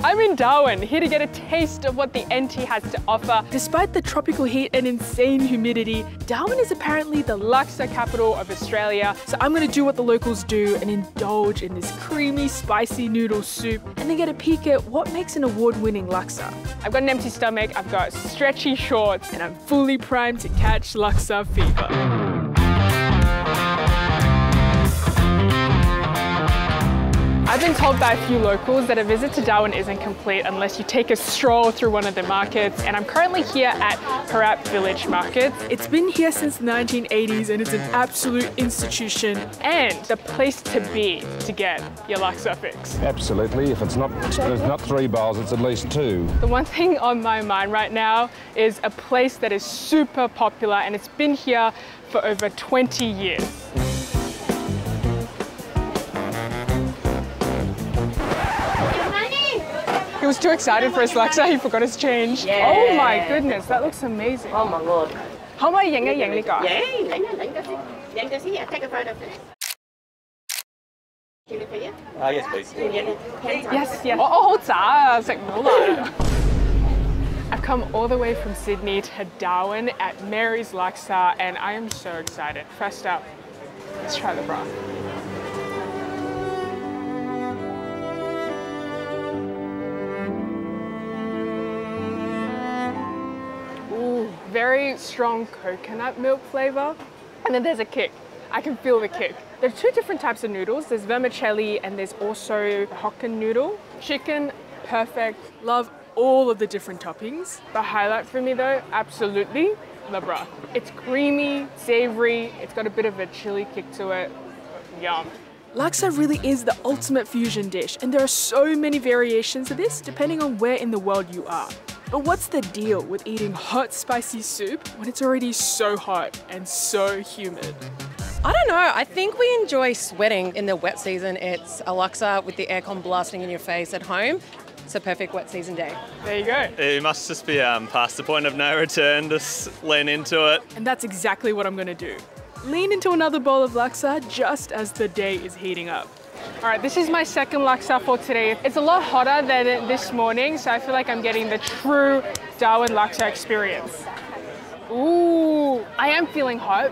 I'm in Darwin, here to get a taste of what the NT has to offer. Despite the tropical heat and insane humidity, Darwin is apparently the laksa capital of Australia. So I'm gonna do what the locals do and indulge in this creamy, spicy noodle soup and then get a peek at what makes an award-winning laksa. I've got an empty stomach, I've got stretchy shorts, and I'm fully primed to catch laksa fever. I've been told by a few locals that a visit to Darwin isn't complete unless you take a stroll through one of the markets, and I'm currently here at Harap Village Market. It's been here since the 1980s and it's an absolute institution and the place to be to get your laksa fix. Absolutely, if it's not 3 bowls, it's at least 2. The one thing on my mind right now is a place that is super popular and it's been here for over 20 years. He was too excited for his laksa, he forgot his change. Yeah. Oh my goodness, that looks amazing. Oh my lord. How am I影一影呢個? Yeah, take a photo first. Yes, please. Yes, yes.好渣啊，食唔到啦。I've come all the way from Sydney to Darwin at Mary's Laksa and I am so excited. First up, let's try the broth. Very strong coconut milk flavor. And then there's a kick. I can feel the kick. There are 2 different types of noodles. There's vermicelli and there's also Hokkien noodle. Chicken, perfect. Love all of the different toppings. The highlight for me though, absolutely, the broth. It's creamy, savory, it's got a bit of a chili kick to it. Yum. Laksa really is the ultimate fusion dish and there are so many variations of this depending on where in the world you are. But what's the deal with eating hot, spicy soup when it's already so hot and so humid? I don't know, I think we enjoy sweating in the wet season. It's a laksa with the aircon blasting in your face at home. It's a perfect wet season day. There you go. It must just be past the point of no return, just lean into it. And that's exactly what I'm gonna do. Lean into another bowl of laksa just as the day is heating up. All right, this is my second laksa for today. It's a lot hotter than this morning, so I feel like I'm getting the true Darwin laksa experience. Ooh, I am feeling hot,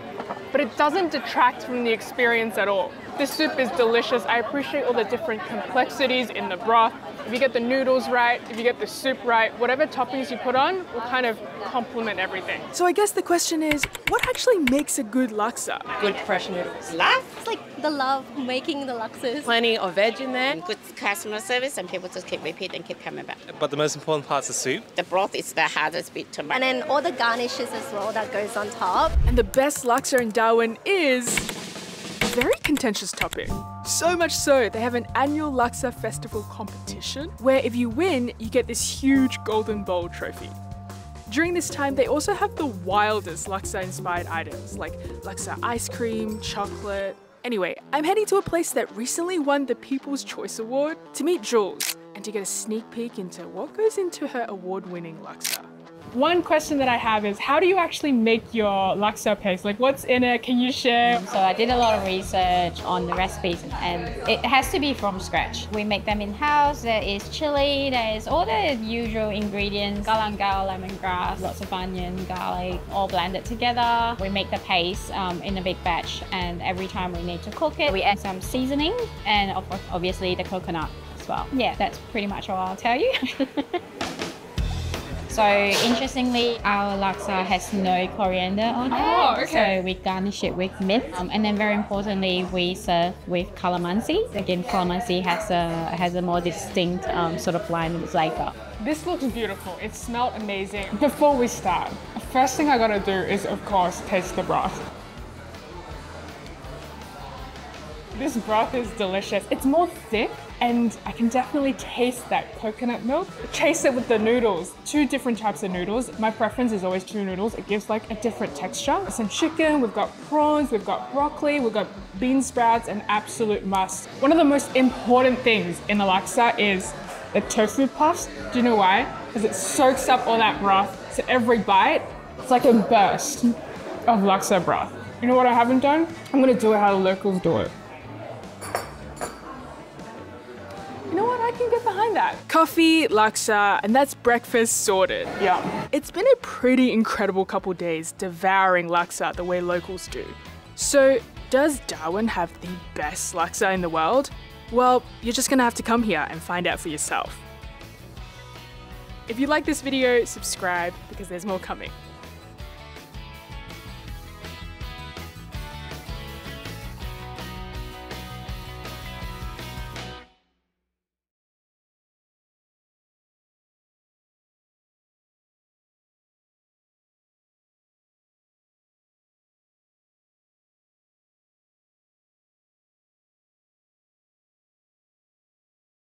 but it doesn't detract from the experience at all. This soup is delicious. I appreciate all the different complexities in the broth. If you get the noodles right, if you get the soup right, whatever toppings you put on will kind of complement everything. So I guess the question is, what actually makes a good laksa? Good fresh noodles. Love. It's like the love making the laksas. Plenty of veg in there. Good customer service and people just keep repeating and keep coming back. But the most important part is the soup. The broth is the hardest bit to make. And then all the garnishes as well that goes on top. And the best laksa in Darwin is a very contentious topic. So much so, they have an annual Laksa Festival competition where if you win, you get this huge golden bowl trophy. During this time, they also have the wildest Laksa-inspired items like Laksa ice cream, chocolate. Anyway, I'm heading to a place that recently won the People's Choice Award to meet Jules and to get a sneak peek into what goes into her award-winning Laksa. One question that I have is, how do you actually make your laksa paste? Like, what's in it? Can you share? So I did a lot of research on the recipes and it has to be from scratch. We make them in-house. There is chili, there is all the usual ingredients, galangal, lemongrass, lots of onion, garlic, all blended together. We make the paste in a big batch and every time we need to cook it, we add some seasoning and obviously the coconut as well. Yeah, that's pretty much all I'll tell you. So interestingly, our laksa has no coriander on it. Oh, okay. So we garnish it with mint. And then very importantly, we serve with calamansi. Again, calamansi has a more distinct sort of lime flavor. This looks beautiful. It smelled amazing. Before we start, the first thing I gotta do is, of course, taste the broth. This broth is delicious. It's more thick and I can definitely taste that coconut milk. Chase it with the noodles. 2 different types of noodles. My preference is always 2 noodles. It gives like a different texture. Some chicken, we've got prawns, we've got broccoli, we've got bean sprouts, an absolute must. One of the most important things in the laksa is the tofu puffs. Do you know why? Because it soaks up all that broth. So every bite, it's like a burst of laksa broth. You know what I haven't done? I'm gonna do it how the locals do it. You know I can get behind that. Coffee, laksa, and that's breakfast sorted. Yeah. It's been a pretty incredible couple days devouring laksa the way locals do. So, does Darwin have the best laksa in the world? Well, you're just gonna have to come here and find out for yourself. If you like this video, subscribe because there's more coming.